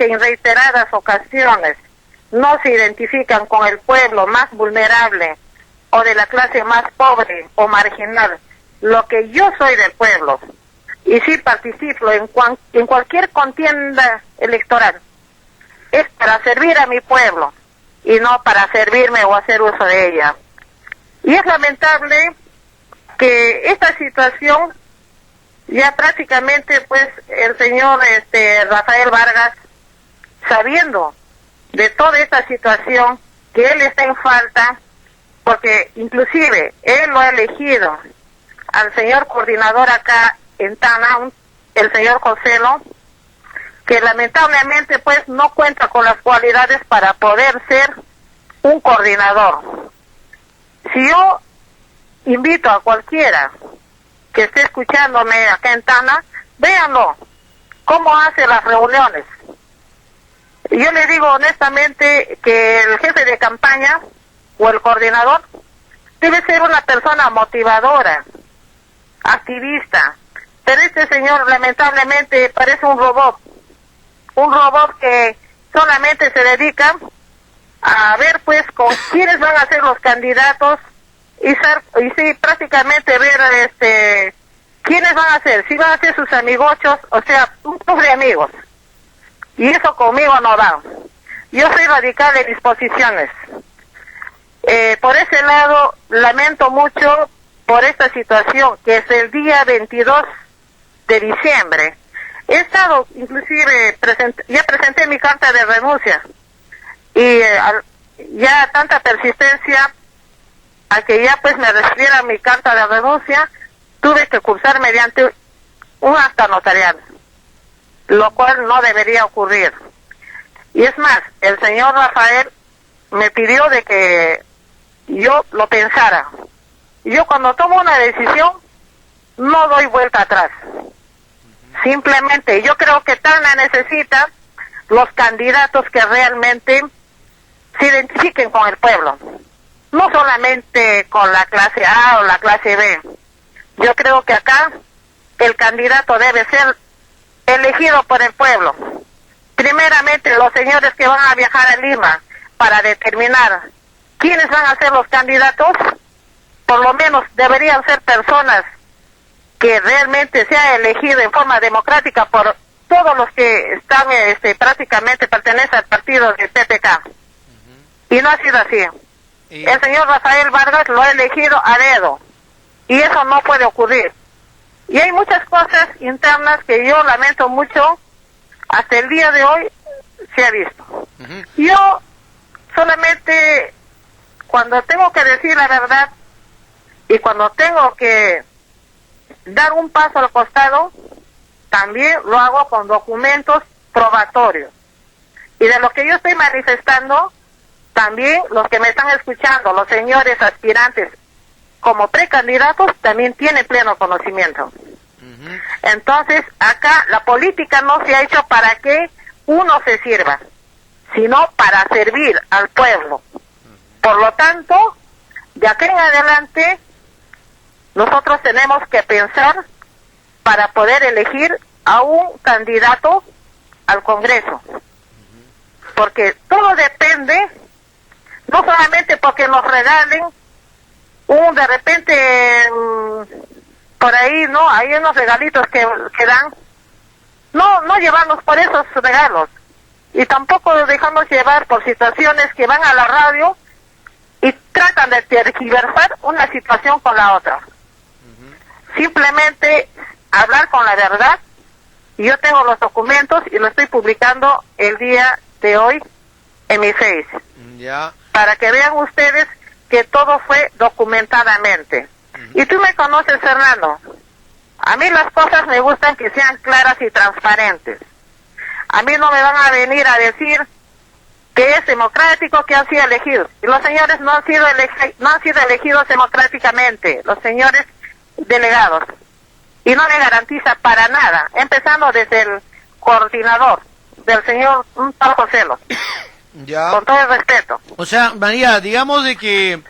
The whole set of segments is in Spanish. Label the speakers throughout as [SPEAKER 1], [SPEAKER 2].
[SPEAKER 1] que en reiteradas ocasiones no se identifican con el pueblo más vulnerable o de la clase más pobre o marginal, lo que yo soy del pueblo, y sí participo en cualquier contienda electoral, es para servir a mi pueblo y no para servirme o hacer uso de ella. Y es lamentable que esta situación ya prácticamente pues el señor Rafael Vargas, sabiendo de toda esta situación, que él está en falta, porque inclusive él lo ha elegido al señor coordinador acá en Tana, el señor Joselo, que lamentablemente pues no cuenta con las cualidades para poder ser un coordinador. Si yo invito a cualquiera que esté escuchándome acá en Tana, véanlo, cómo hace las reuniones. Yo le digo honestamente que el jefe de campaña o el coordinador debe ser una persona motivadora, activista, pero este señor lamentablemente parece un robot que solamente se dedica a ver pues con quiénes van a ser los candidatos y sí, prácticamente ver quiénes van a ser, si van a ser sus amigochos, o sea, un club de amigos. Y eso conmigo no va. Yo soy radical de disposiciones. Por ese lado, lamento mucho por esta situación, que es el día 22 de diciembre. He estado, inclusive, ya presenté mi carta de renuncia. Y ya tanta persistencia, a que ya pues me recibiera mi carta de renuncia, tuve que cursar mediante un acta notarial, lo cual no debería ocurrir. Y es más, el señor Rafael me pidió de que yo lo pensara. Y yo cuando tomo una decisión, no doy vuelta atrás. Simplemente, yo creo que Tana necesita los candidatos que realmente se identifiquen con el pueblo. No solamente con la clase A o la clase B. Yo creo que acá el candidato debe ser elegido por el pueblo. Primeramente, los señores que van a viajar a Lima para determinar quiénes van a ser los candidatos, por lo menos deberían ser personas que realmente sea elegido en forma democrática por todos los que están prácticamente pertenecen al partido del PPK. Y no ha sido así. El señor Rafael Vargas lo ha elegido a dedo, y eso no puede ocurrir. Y hay muchas cosas internas que yo lamento mucho, hasta el día de hoy se ha visto. Yo solamente, cuando tengo que decir la verdad y cuando tengo que dar un paso al costado, también lo hago con documentos probatorios. Y de lo que yo estoy manifestando, también los que me están escuchando, los señores aspirantes como precandidatos, también tienen pleno conocimiento. Entonces, acá la política no se ha hecho para que uno se sirva, sino para servir al pueblo. Por lo tanto, de acá en adelante, nosotros tenemos que pensar para poder elegir a un candidato al Congreso. Porque todo depende, no solamente porque nos regalen de repente por ahí, ¿no? Hay unos regalitos que dan. No llevarnos por esos regalos. Y tampoco dejarnos llevar por situaciones que van a la radio y tratan de tergiversar una situación con la otra. Simplemente hablar con la verdad. Y yo tengo los documentos y lo estoy publicando el día de hoy en mi Face.
[SPEAKER 2] Ya.
[SPEAKER 1] Para que vean ustedes que todo fue documentadamente. Y tú me conoces, Fernando. A mí las cosas me gustan que sean claras y transparentes. A mí no me van a venir a decir que es democrático, que han sido elegidos. Y los señores no han sido elegidos democráticamente, los señores delegados. Y no le garantiza para nada, empezando desde el coordinador del señor Joselo.
[SPEAKER 2] Ya.
[SPEAKER 1] Con todo el respeto.
[SPEAKER 2] O sea, María, digamos de que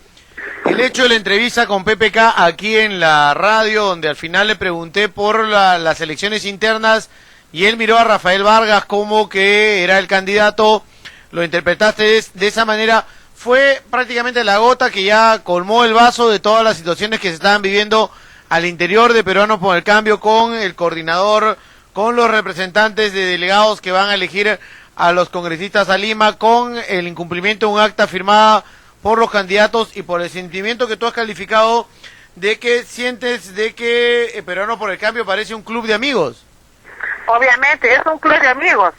[SPEAKER 2] el hecho de la entrevista con PPK aquí en la radio, donde al final le pregunté por las elecciones internas, y él miró a Rafael Vargas como que era el candidato, lo interpretaste de esa manera, fue prácticamente la gota que ya colmó el vaso de todas las situaciones que se estaban viviendo al interior de Peruanos por el Cambio, con el coordinador, con los representantes de delegados que van a elegir a los congresistas a Lima, con el incumplimiento de un acta firmada por los candidatos y por el sentimiento que tú has calificado de que sientes de que Peruanos por el Cambio parece un club de amigos.
[SPEAKER 1] Obviamente, es un club de amigos.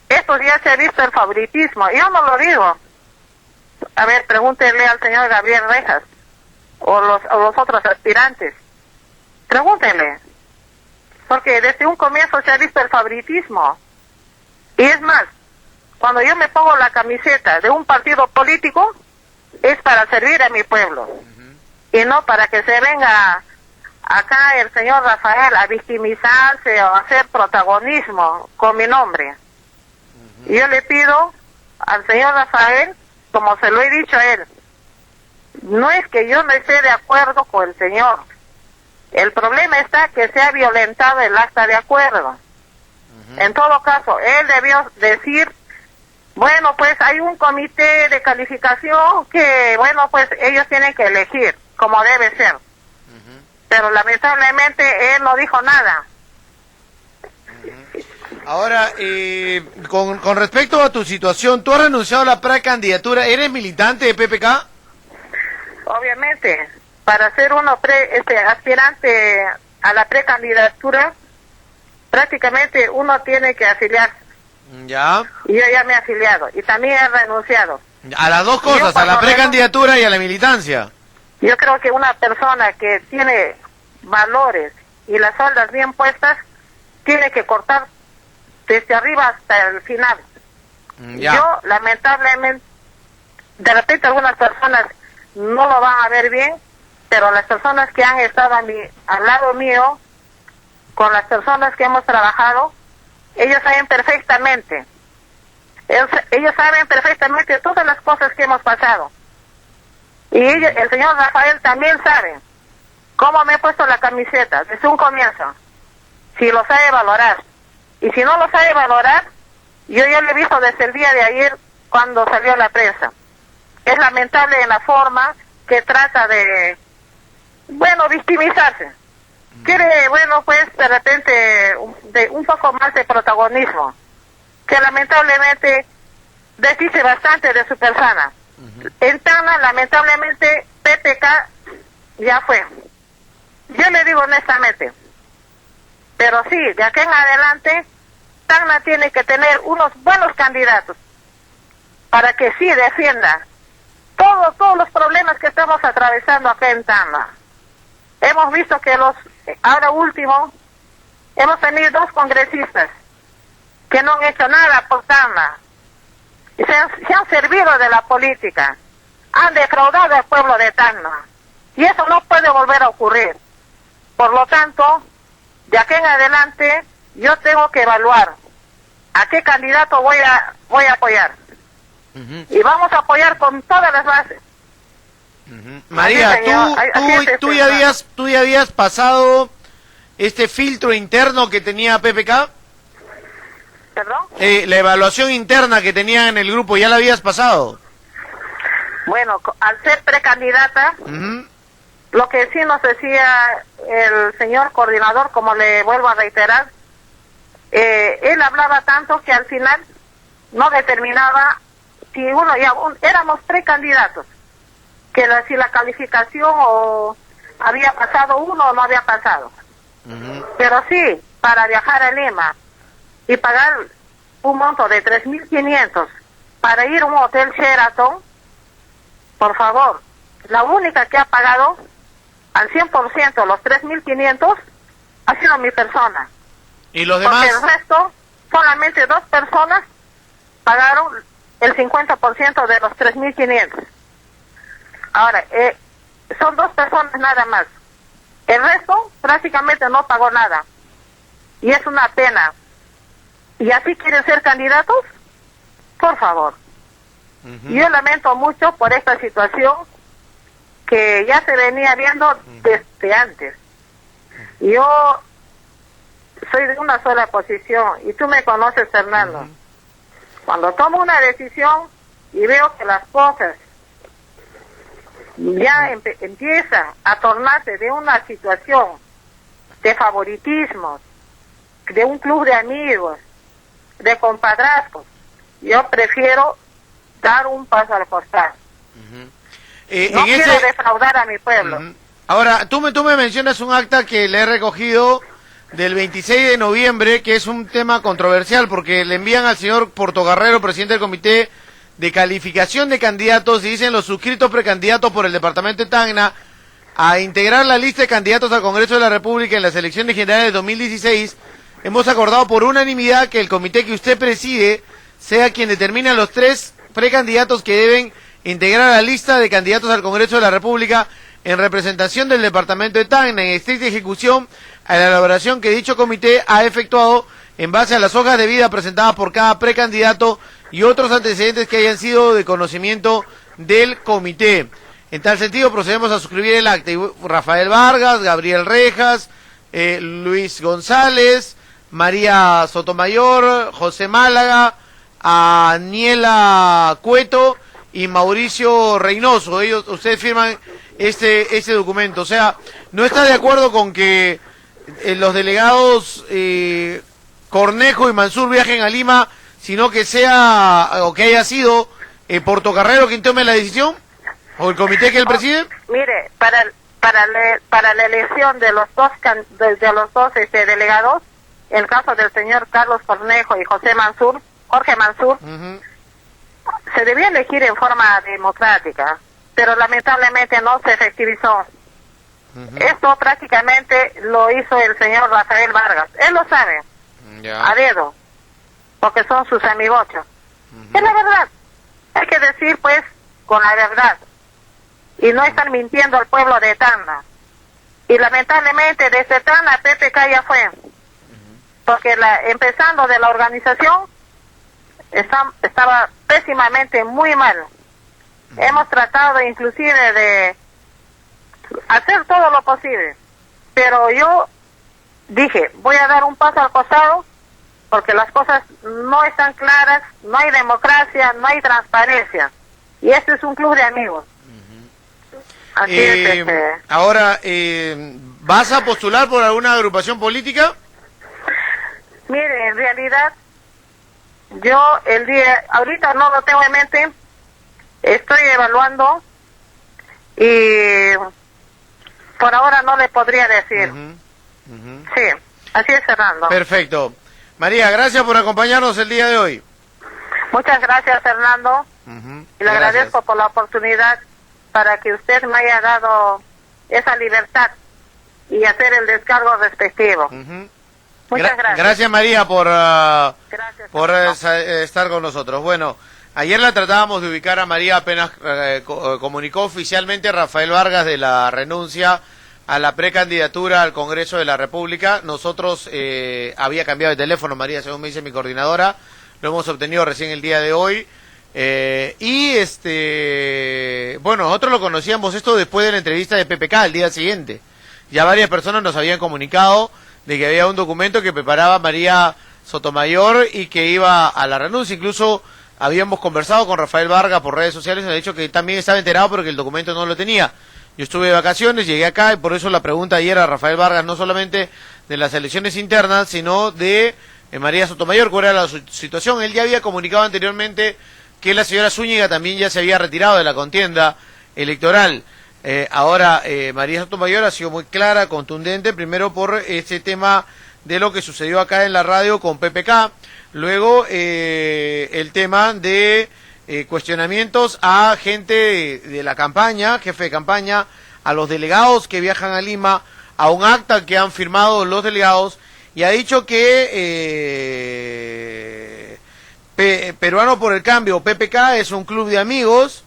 [SPEAKER 1] Esto ya se ha visto el favoritismo. Yo no lo digo. A ver, pregúntenle al señor Gabriel Rejas o los otros aspirantes. Pregúntenle. Porque desde un comienzo se ha visto el favoritismo. Y es más, cuando yo me pongo la camiseta de un partido político, es para servir a mi pueblo. Y no para que se venga acá el señor Rafael a victimizarse o a hacer protagonismo con mi nombre. Y yo le pido al señor Rafael, como se lo he dicho a él, no es que yo no esté de acuerdo con el señor. El problema está que se ha violentado el acta de acuerdo. En todo caso, él debió decir, bueno, pues hay un comité de calificación que, bueno, pues ellos tienen que elegir, como debe ser. Pero lamentablemente él no dijo nada.
[SPEAKER 2] Ahora, con respecto a tu situación, ¿tú has renunciado a la precandidatura? ¿Eres militante de PPK?
[SPEAKER 1] Obviamente, para ser uno aspirante a la precandidatura, prácticamente uno tiene que afiliarse.
[SPEAKER 2] Ya.
[SPEAKER 1] Y yo ya me he afiliado y también he renunciado.
[SPEAKER 2] A las dos cosas, a la precandidatura y a la militancia.
[SPEAKER 1] Yo creo que una persona que tiene valores y las soldas bien puestas, tiene que cortar desde arriba hasta el final.
[SPEAKER 2] Ya.
[SPEAKER 1] Yo, lamentablemente, de repente algunas personas no lo van a ver bien, pero las personas que han estado al lado mío, con las personas que hemos trabajado, ellos saben perfectamente. Ellos saben perfectamente todas las cosas que hemos pasado. Y el señor Rafael también sabe cómo me he puesto la camiseta desde un comienzo. Si lo sabe valorar. Y si no lo sabe valorar, yo ya lo he visto desde el día de ayer cuando salió la prensa. Es lamentable en la forma que trata de, bueno, victimizarse. Quiere, bueno, pues de repente un poco más de protagonismo, que lamentablemente desdice bastante de su persona. En Tacna, lamentablemente, PPK ya fue. Yo le digo honestamente, pero sí, de aquí en adelante, Tacna tiene que tener unos buenos candidatos para que sí defienda todos los problemas que estamos atravesando acá en Tacna. Hemos visto que ahora último, hemos tenido 2 congresistas que no han hecho nada por Tacna. Y se han servido de la política. Han defraudado al pueblo de Tacna. Y eso no puede volver a ocurrir. Por lo tanto, de aquí en adelante, yo tengo que evaluar a qué candidato voy a apoyar. Y vamos a apoyar con todas las bases.
[SPEAKER 2] María, tú ya habías pasado este filtro interno que tenía PPK.
[SPEAKER 1] ¿Perdón?
[SPEAKER 2] La evaluación interna que tenía en el grupo, ¿ya la habías pasado?
[SPEAKER 1] Bueno, al ser precandidata, lo que sí nos decía el señor coordinador, como le vuelvo a reiterar, él hablaba tanto que al final no determinaba si éramos precandidatos, que si la calificación había pasado uno o no había pasado. Pero sí, para viajar a Lima y pagar un monto de 3.500 para ir a un hotel Sheraton, por favor, la única que ha pagado al 100% los 3.500 ha sido mi persona.
[SPEAKER 2] ¿Y los demás?
[SPEAKER 1] Porque el resto, solamente 2 personas pagaron el 50% de los 3.500. Ahora, son 2 personas nada más. El resto prácticamente no pagó nada. Y es una pena. ¿Y así quieren ser candidatos? Por favor. Yo lamento mucho por esta situación que ya se venía viendo desde antes. Yo soy de una sola posición, y tú me conoces, Fernando. Cuando tomo una decisión y veo que las cosas ya empiezan a tornarse de una situación de favoritismo, de un club de amigos, de compadrazgos, yo prefiero dar un paso al costado. No quiero defraudar a mi pueblo.
[SPEAKER 2] Ahora, tú me mencionas un acta que le he recogido del 26 de noviembre, que es un tema controversial, porque le envían al señor Portocarrero, presidente del Comité de Calificación de Candidatos, y dicen: los suscritos precandidatos por el departamento de Tacna a integrar la lista de candidatos al Congreso de la República en las elecciones generales de 2016, hemos acordado por unanimidad que el comité que usted preside sea quien determina los 3 precandidatos que deben integrar la lista de candidatos al Congreso de la República en representación del departamento de Tacna, en estricta ejecución a la elaboración que dicho comité ha efectuado en base a las hojas de vida presentadas por cada precandidato y otros antecedentes que hayan sido de conocimiento del comité. En tal sentido, procedemos a suscribir el acta. Rafael Vargas, Gabriel Rejas, Luis González, María Sotomayor, José Málaga, Aniela Cueto y Mauricio Reynoso. Ustedes firman este documento. O sea, no está de acuerdo con que los delegados Cornejo y Mansur viajen a Lima, sino que sea o que haya sido Portocarrero quien tome la decisión, o el comité que él preside.
[SPEAKER 1] Mire, para la elección de los dos delegados, en el caso del señor Carlos Cornejo y Jorge Mansur, se debía elegir en forma democrática, pero lamentablemente no se efectivizó. Esto prácticamente lo hizo el señor Rafael Vargas. Él lo sabe, a dedo, porque son sus amigochos. Es la verdad. Hay que decir, pues, con la verdad. Y no están mintiendo al pueblo de Tacna. Y lamentablemente desde Tacna PPK ya fue. Porque empezando de la organización, estaba pésimamente muy mal. Hemos tratado inclusive de hacer todo lo posible, pero yo dije, voy a dar un paso al costado porque las cosas no están claras, no hay democracia, no hay transparencia, y este es un club de amigos. Así es.
[SPEAKER 2] Ahora, ¿vas a postular por alguna agrupación política?
[SPEAKER 1] Mire, en realidad yo ahorita no lo tengo en mente, estoy evaluando y por ahora no le podría decir. Sí, así es, Fernando.
[SPEAKER 2] Perfecto. María, gracias por acompañarnos el día de hoy.
[SPEAKER 1] Muchas gracias, Fernando. Y le agradezco por la oportunidad para que usted me haya dado esa libertad y hacer el descargo respectivo. Muchas gracias.
[SPEAKER 2] Gracias, María, por estar con nosotros. Bueno, ayer la tratábamos de ubicar a María, apenas comunicó oficialmente Rafael Vargas de la renuncia a la precandidatura al Congreso de la República. Nosotros había cambiado de teléfono, María, según me dice mi coordinadora, lo hemos obtenido recién el día de hoy. Bueno, nosotros lo conocíamos esto después de la entrevista de PPK el día siguiente. Ya varias personas nos habían comunicado de que había un documento que preparaba María Sotomayor y que iba a la renuncia. Incluso habíamos conversado con Rafael Vargas por redes sociales, me ha dicho que también estaba enterado pero que el documento no lo tenía. Yo estuve de vacaciones, llegué acá y por eso la pregunta ayer a Rafael Vargas, no solamente de las elecciones internas, sino de María Sotomayor, cuál era la situación. Él ya había comunicado anteriormente que la señora Zúñiga también ya se había retirado de la contienda electoral. Ahora María Sotomayor ha sido muy clara, contundente, primero por este tema de lo que sucedió acá en la radio con PPK, luego el tema de cuestionamientos a gente de la campaña, jefe de campaña, a los delegados que viajan a Lima, a un acta que han firmado los delegados, y ha dicho que Peruano por el Cambio, PPK, es un club de amigos,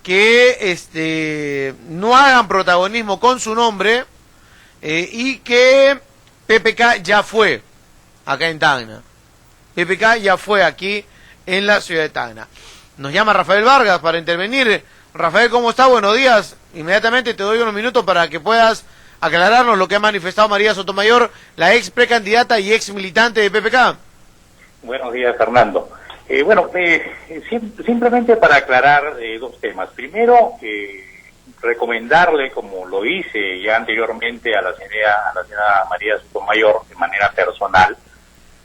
[SPEAKER 2] que no hagan protagonismo con su nombre, y que PPK ya fue acá en Tacna. PPK ya fue aquí en la ciudad de Tacna. Nos llama Rafael Vargas para intervenir. Rafael, ¿cómo está? Buenos días. Inmediatamente te doy unos minutos para que puedas aclararnos lo que ha manifestado María Sotomayor, la ex precandidata y ex militante de PPK.
[SPEAKER 3] Buenos días, Fernando. Simplemente para aclarar dos temas. Primero, recomendarle, como lo hice ya anteriormente a la señora María Sotomayor de manera personal,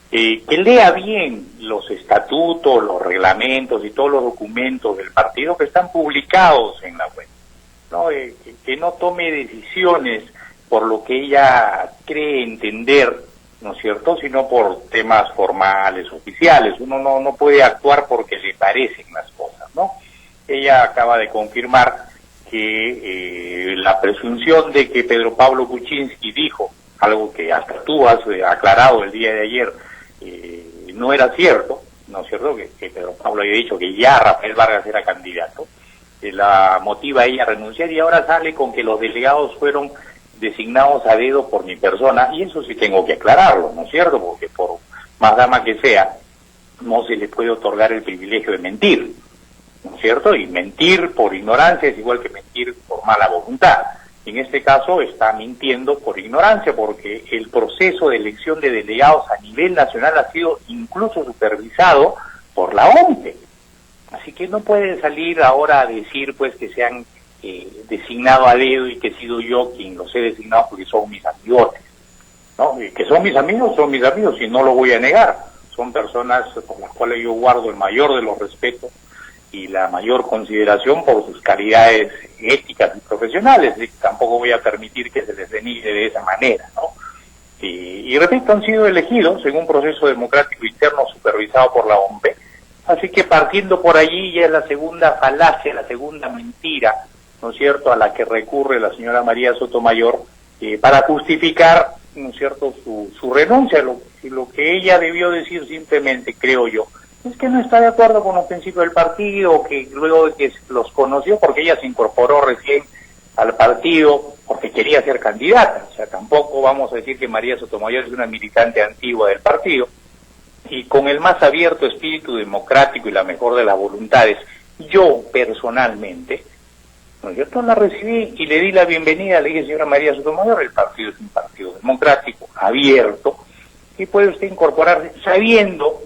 [SPEAKER 3] que lea bien los estatutos, los reglamentos y todos los documentos del partido que están publicados en la web, ¿no? Que no tome decisiones por lo que ella cree entender, ¿no es cierto?, sino por temas formales, oficiales. Uno no puede actuar porque le parecen las cosas, ¿no? Ella acaba de confirmar que la presunción de que Pedro Pablo Kuczynski dijo algo que hasta tú has aclarado el día de ayer, no era cierto, ¿no es cierto?, que Pedro Pablo había dicho que ya Rafael Vargas era candidato, la motiva a ella a renunciar, y ahora sale con que los delegados fueron designados a dedo por mi persona, y eso sí tengo que aclararlo, ¿no es cierto?, porque por más dama que sea, no se le puede otorgar el privilegio de mentir, ¿no es cierto?, y mentir por ignorancia es igual que mentir por mala voluntad. En este caso está mintiendo por ignorancia, porque el proceso de elección de delegados a nivel nacional ha sido incluso supervisado por la OMPE. Así que no puede salir ahora a decir pues que se han designado a dedo y que he sido yo quien los he designado porque son mis amigos, ¿no? Y que son mis amigos, y no lo voy a negar. Son personas por las cuales yo guardo el mayor de los respetos y la mayor consideración por sus calidades éticas y profesionales, y tampoco voy a permitir que se les denigre de esa manera, ¿no? Y repito, han sido elegidos en un proceso democrático interno supervisado por la OMPE, así que partiendo por allí ya es la segunda falacia, la segunda mentira, ¿no es cierto?, a la que recurre la señora María Sotomayor para justificar, ¿no es cierto?, su renuncia. Lo que ella debió decir simplemente, creo yo, es que no está de acuerdo con los principios del partido, que luego de que los conoció, porque ella se incorporó recién al partido porque quería ser candidata. O sea, tampoco vamos a decir que María Sotomayor es una militante antigua del partido, y con el más abierto espíritu democrático y la mejor de las voluntades, yo personalmente, ¿no es cierto?, la recibí y le di la bienvenida, le dije, señora María Sotomayor, el partido es un partido democrático, abierto, y puede usted incorporarse sabiendo,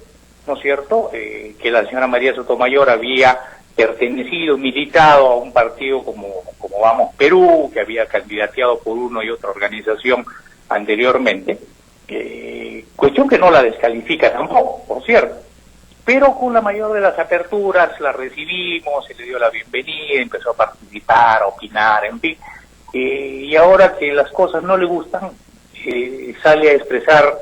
[SPEAKER 3] ¿no es cierto?, que la señora María Sotomayor había pertenecido, militado a un partido como Vamos Perú, que había candidateado por una y otra organización anteriormente, cuestión que no la descalifica tampoco, por cierto, pero con la mayor de las aperturas la recibimos, se le dio la bienvenida, empezó a participar, a opinar, en fin, y ahora que las cosas no le gustan, sale a expresar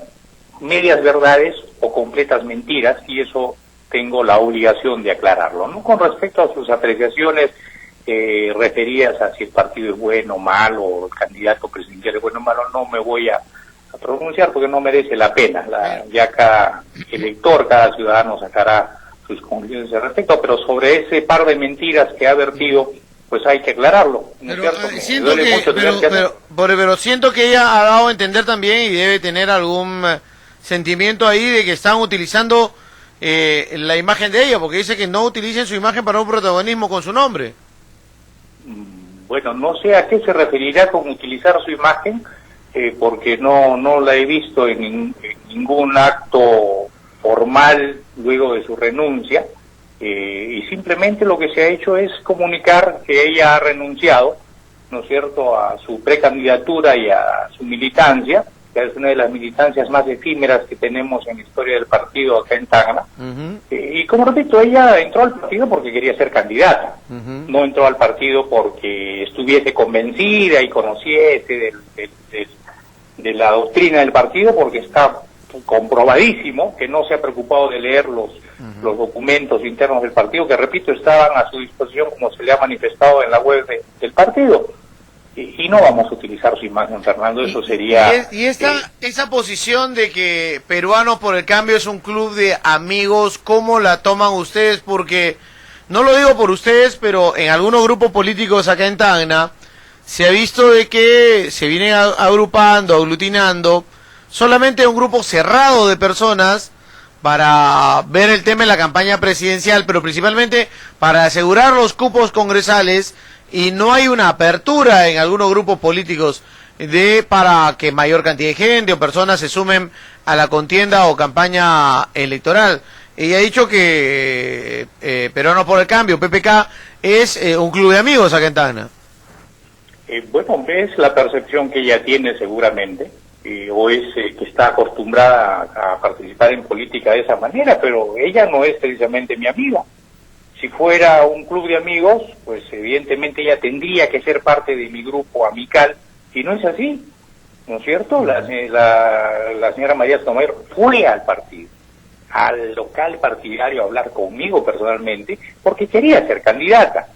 [SPEAKER 3] medias verdades o completas mentiras, y eso tengo la obligación de aclararlo, ¿no? Con respecto a sus apreciaciones referidas a si el partido es bueno o malo, o el candidato presidencial es bueno o malo, no me voy a pronunciar porque no merece la pena. Ya cada elector, cada ciudadano sacará sus conclusiones al respecto, pero sobre ese par de mentiras que ha vertido, pues hay que aclararlo.
[SPEAKER 2] Pero siento que ella ha dado a entender también, y debe tener algún sentimiento ahí, de que están utilizando la imagen de ella, porque dice que no utilicen su imagen para un protagonismo con su nombre.
[SPEAKER 3] Bueno, no sé a qué se referirá con utilizar su imagen, porque no la he visto en ningún acto formal luego de su renuncia, y simplemente lo que se ha hecho es comunicar que ella ha renunciado, ¿no es cierto?, a su precandidatura y a su militancia, que es una de las militancias más efímeras que tenemos en la historia del partido acá en Tacna. Y como repito, ella entró al partido porque quería ser candidata, no entró al partido porque estuviese convencida y conociese de la doctrina del partido, porque está comprobadísimo que no se ha preocupado de leer los documentos internos del partido, que repito, estaban a su disposición como se le ha manifestado en la web del partido. Y no vamos a utilizar su imagen, Fernando, eso sería...
[SPEAKER 2] Y esa posición de que Peruanos por el Cambio es un club de amigos, ¿cómo la toman ustedes? Porque, no lo digo por ustedes, pero en algunos grupos políticos acá en Tacna se ha visto de que se vienen agrupando, aglutinando, solamente un grupo cerrado de personas para ver el tema en la campaña presidencial, pero principalmente para asegurar los cupos congresales, y no hay una apertura en algunos grupos políticos para que mayor cantidad de gente o personas se sumen a la contienda o campaña electoral. Ella ha dicho que Peruanos por el Cambio, PPK, es un club de amigos acá en Tacna.
[SPEAKER 3] Bueno, es la percepción que ella tiene seguramente, o es que está acostumbrada a participar en política de esa manera, pero ella no es precisamente mi amiga. Si fuera un club de amigos, pues evidentemente ella tendría que ser parte de mi grupo amical, y no es así, ¿no es cierto? La señora María Sotomayor fue al partido, al local partidario, a hablar conmigo personalmente, porque quería ser candidata.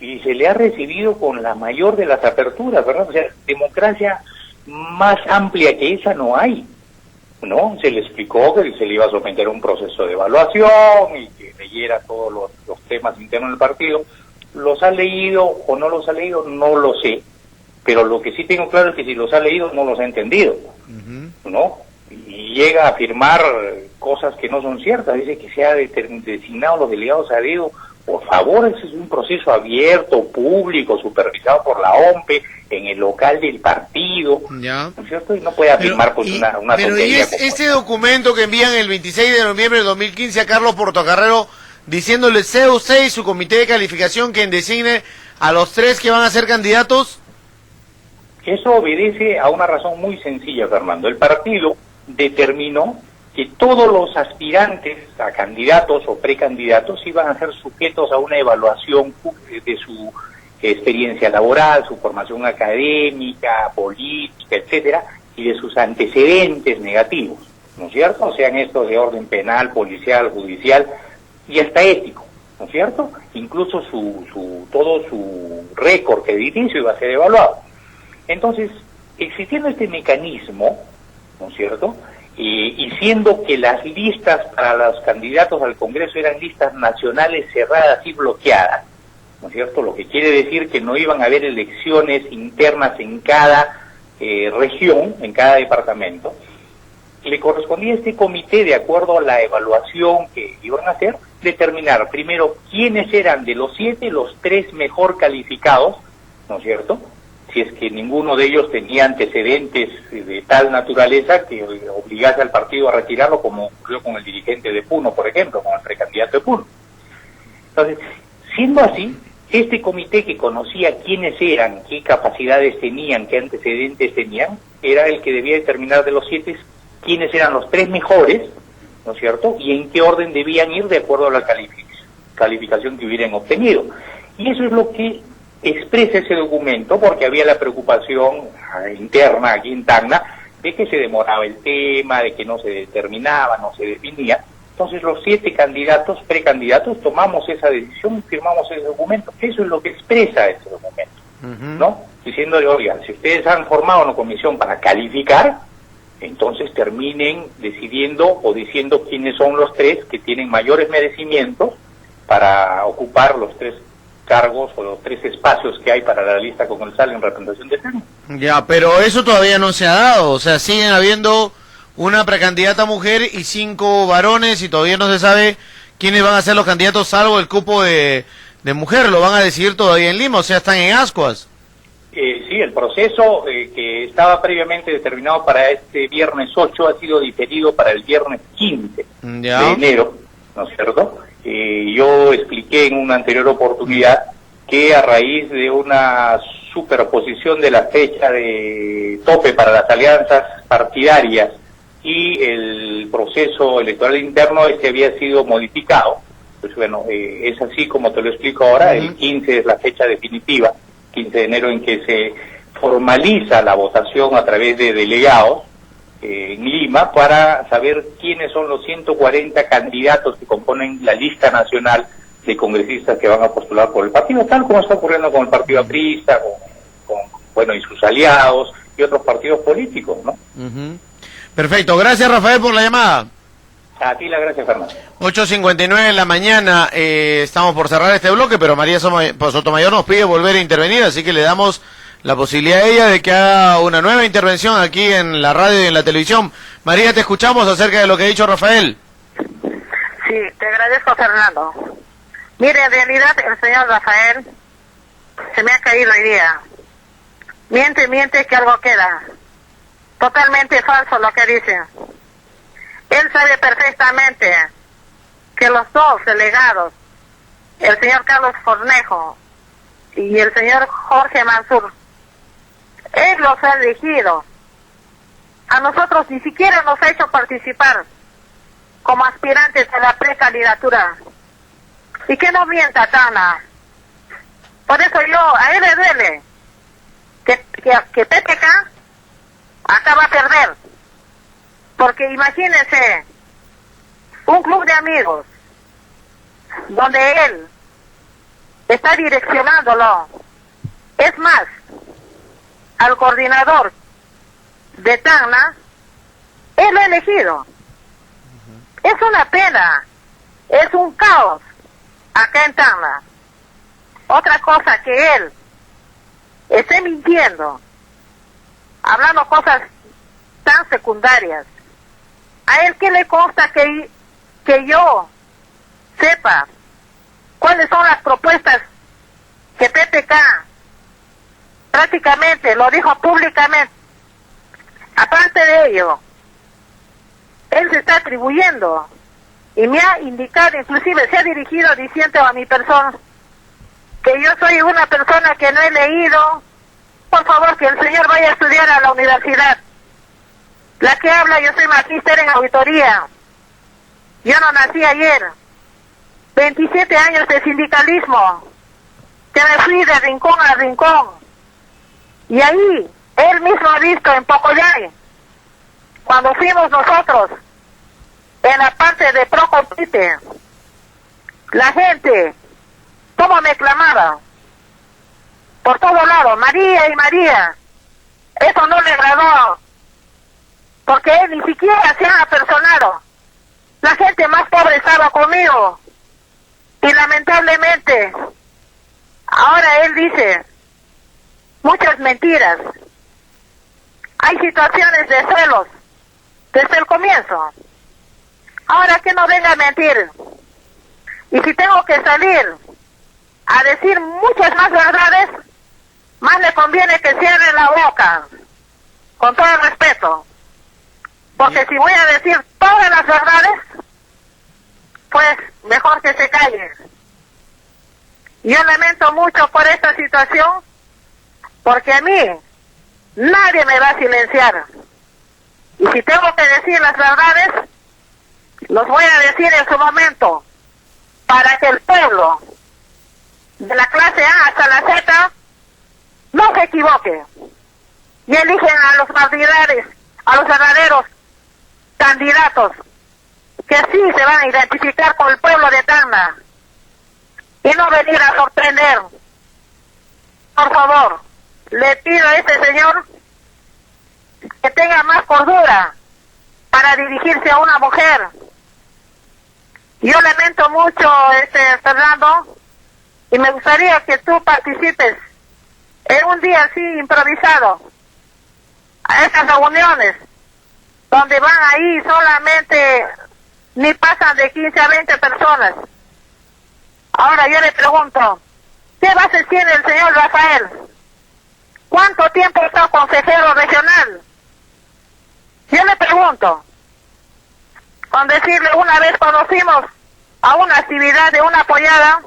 [SPEAKER 3] Y se le ha recibido con la mayor de las aperturas, ¿verdad? O sea, democracia más amplia que esa no hay, ¿no? Se le explicó que se le iba a someter a un proceso de evaluación y que leyera todos los temas internos del partido. ¿Los ha leído o no los ha leído? No lo sé, pero lo que sí tengo claro es que si los ha leído no los ha entendido, ¿no? Y llega a afirmar cosas que no son ciertas, dice que se ha designado los delegados a dedo. Por favor, ese es un proceso abierto, público, supervisado por la OMPE, en el local del partido,
[SPEAKER 2] ya.
[SPEAKER 3] ¿no es cierto? Y no puede afirmar pues una
[SPEAKER 2] pero
[SPEAKER 3] tontería.
[SPEAKER 2] Pero este documento que envían el 26 de noviembre de 2015 a Carlos Portocarrero, diciéndole sea usted y su comité de calificación quien designe a los 3 que van a ser candidatos.
[SPEAKER 3] Eso obedece a una razón muy sencilla, Fernando. El partido determinó que todos los aspirantes a candidatos o precandidatos iban a ser sujetos a una evaluación de su experiencia laboral, su formación académica, política, etcétera, y de sus antecedentes negativos, ¿no es cierto? Sean estos de orden penal, policial, judicial y hasta ético, ¿no es cierto? Incluso todo su récord crediticio iba a ser evaluado. Entonces, existiendo este mecanismo, ¿no es cierto?, y siendo que las listas para los candidatos al Congreso eran listas nacionales cerradas y bloqueadas, ¿no es cierto?, lo que quiere decir que no iban a haber elecciones internas en cada región, en cada departamento, le correspondía a este comité, de acuerdo a la evaluación que iban a hacer, determinar primero quiénes eran de los 7, los 3 mejor calificados, ¿no es cierto?, si es que ninguno de ellos tenía antecedentes de tal naturaleza que obligase al partido a retirarlo, como ocurrió con el dirigente de Puno, por ejemplo, con el precandidato de Puno. Entonces, siendo así, este comité que conocía quiénes eran, qué capacidades tenían, qué antecedentes tenían, era el que debía determinar de los 7 quiénes eran los 3 mejores, ¿no es cierto?, y en qué orden debían ir de acuerdo a la calificación que hubieran obtenido. Y eso es lo que expresa ese documento, porque había la preocupación interna aquí en Tacna de que se demoraba el tema, de que no se determinaba, no se definía. Entonces los 7 candidatos, precandidatos, tomamos esa decisión y firmamos ese documento. Eso es lo que expresa ese documento, ¿no? Diciéndole, oigan, si ustedes han formado una comisión para calificar, entonces terminen decidiendo o diciendo quiénes son los 3 que tienen mayores merecimientos para ocupar los 3 cargos o los 3 espacios que hay para la lista congresal en representación de Tacna.
[SPEAKER 2] Ya, pero eso todavía no se ha dado, o sea, siguen habiendo una precandidata mujer y 5 varones y todavía no se sabe quiénes van a ser los candidatos salvo el cupo de mujer, lo van a decidir todavía en Lima, o sea, están en ascuas.
[SPEAKER 3] Sí, el proceso que estaba previamente determinado para este viernes 8 ha sido diferido para el viernes 15 de enero, ¿no es cierto? Yo expliqué en una anterior oportunidad que a raíz de una superposición de la fecha de tope para las alianzas partidarias y el proceso electoral interno, había sido modificado. Pues bueno, es así como te lo explico ahora. El 15 es la fecha definitiva, 15 de enero, en que se formaliza la votación a través de delegados en Lima para saber quiénes son los 140 candidatos que componen la lista nacional de congresistas que van a postular por el partido, tal como está ocurriendo con el partido aprista, bueno, y sus aliados y otros partidos políticos, ¿no?
[SPEAKER 2] Perfecto, gracias Rafael por la llamada.
[SPEAKER 3] A ti la gracias, Fernando.
[SPEAKER 2] 8:59 en la mañana, estamos por cerrar este bloque, pero María Sotomayor nos pide volver a intervenir, así que le damos la posibilidad a ella de que haga una nueva intervención aquí en la radio y en la televisión. María, te escuchamos acerca de lo que ha dicho Rafael.
[SPEAKER 1] Sí, te agradezco, Fernando. Mire, en realidad el señor Rafael se me ha caído hoy día. Miente que algo queda. Totalmente falso lo que dice. Él sabe perfectamente que los dos delegados, el señor Carlos Cornejo y el señor Jorge Mansur, él los ha elegido. A nosotros ni siquiera nos ha hecho participar como aspirantes a la precandidatura. Y que no mienta, Tana. Por eso a él le duele que PPK acaba a perder. Porque imagínense, un club de amigos, donde él está direccionándolo. Es más, al coordinador de Tacna, él lo ha elegido. Es una pena, es un caos acá en Tacna. Otra cosa que él esté mintiendo, hablando cosas tan secundarias. ¿A él qué le consta que yo sepa cuáles son las propuestas que PPK prácticamente lo dijo públicamente? Aparte de ello, él se está atribuyendo y me ha indicado, inclusive se ha dirigido diciendo a mi persona que yo soy una persona que no he leído. Por favor, que el señor vaya a estudiar a la universidad. La que habla, yo soy magíster en auditoría. Yo no nací ayer. 27 años de sindicalismo, que me fui de rincón a rincón. Y ahí, él mismo ha visto en Pocoyay, cuando fuimos nosotros, en la parte de Procompite, la gente, cómo me clamaba, por todo lado, María y María. Eso no le agradó, porque él ni siquiera se ha apersonado. La gente más pobre estaba conmigo, y lamentablemente, ahora él dice muchas mentiras. Hay situaciones de celos desde el comienzo. Ahora que no venga a mentir. Y si tengo que salir a decir muchas más verdades, más le conviene que cierre la boca, con todo el respeto. Porque si voy a decir todas las verdades, pues mejor que se calle. Yo lamento mucho por esta situación, porque a mí nadie me va a silenciar. Y si tengo que decir las verdades, los voy a decir en su momento, para que el pueblo, de la clase A hasta la Z, no se equivoque. Y eligen a los partidarios, a los verdaderos candidatos, que sí se van a identificar con el pueblo de Tacna, y no venir a sorprender. Por favor, le pido a este señor que tenga más cordura para dirigirse a una mujer. Yo lamento mucho, Fernando, y me gustaría que tú participes en un día así improvisado a estas reuniones, donde van ahí solamente, ni pasan de 15 a 20 personas. Ahora yo le pregunto, ¿qué bases tiene el señor Rafael? ¿Cuánto tiempo está consejero regional? Yo le pregunto, con decirle, una vez conocimos a una actividad de una apoyada,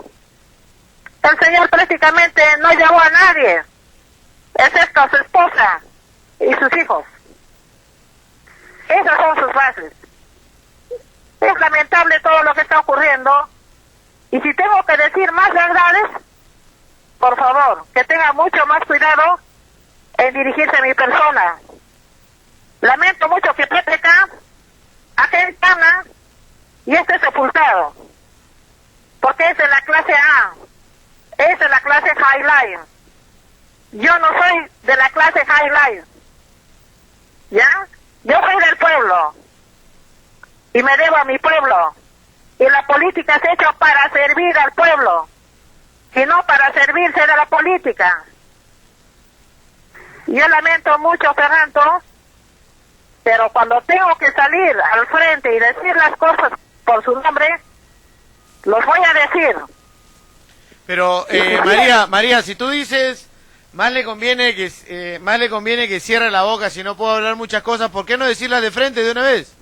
[SPEAKER 1] el señor prácticamente no llevó a nadie, excepto a su esposa y sus hijos. Esas son sus bases. Es lamentable todo lo que está ocurriendo, y si tengo que decir más verdades, por favor, que tenga mucho más cuidado en dirigirse a mi persona. Lamento mucho que PPK, acá en Tacna, y esté sepultado, porque es de la clase A, es de la clase Highline. Yo no soy de la clase Highline, ¿ya? Yo soy del pueblo, y me debo a mi pueblo, y la política se ha hecho para servir al pueblo, y no para servirse de la política. Yo lamento mucho, Fernando, pero cuando tengo que salir al frente y decir las cosas por su nombre, los voy a decir.
[SPEAKER 2] Pero, María, si tú dices Más le conviene que cierre la boca si no puedo hablar muchas cosas. ¿Por qué no decirlas de frente de una vez?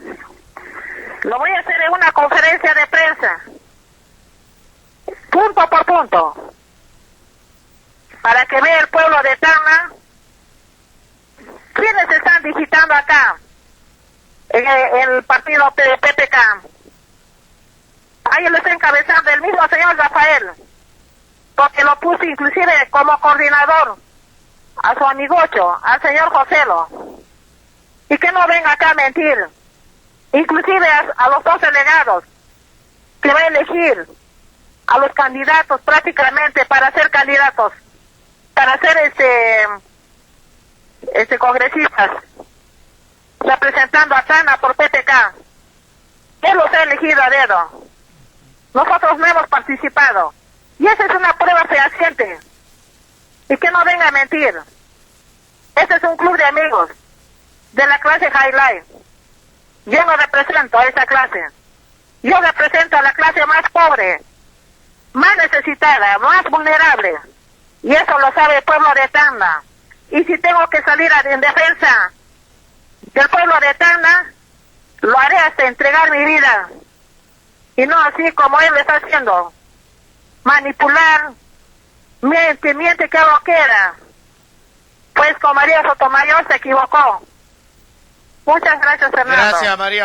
[SPEAKER 1] Lo voy a hacer en una conferencia de prensa, punto por punto, para que vea el pueblo de Tacna quiénes están digitando acá en el partido de PPK. Ahí lo está encabezando el mismo señor Rafael, porque lo puso inclusive como coordinador a su amigocho, al señor Joselo. Y que no venga acá a mentir, inclusive a los dos delegados que va a elegir a los candidatos prácticamente para ser candidatos, para ser congresistas, representando a Tacna por PPK. Él los ha elegido a dedo. Nosotros no hemos participado. Y esa es una prueba fehaciente. Y que no venga a mentir. Este es un club de amigos de la clase High Life. Yo no represento a esa clase. Yo represento a la clase más pobre, más necesitada, más vulnerable. Y eso lo sabe el pueblo de Tacna. Y si tengo que salir en defensa del pueblo de Tacna, lo haré hasta entregar mi vida. Y no así como él está haciendo. Manipular, miente que lo quiera. Pues con María Sotomayor se equivocó. Muchas gracias, Fernando.
[SPEAKER 2] Gracias, María.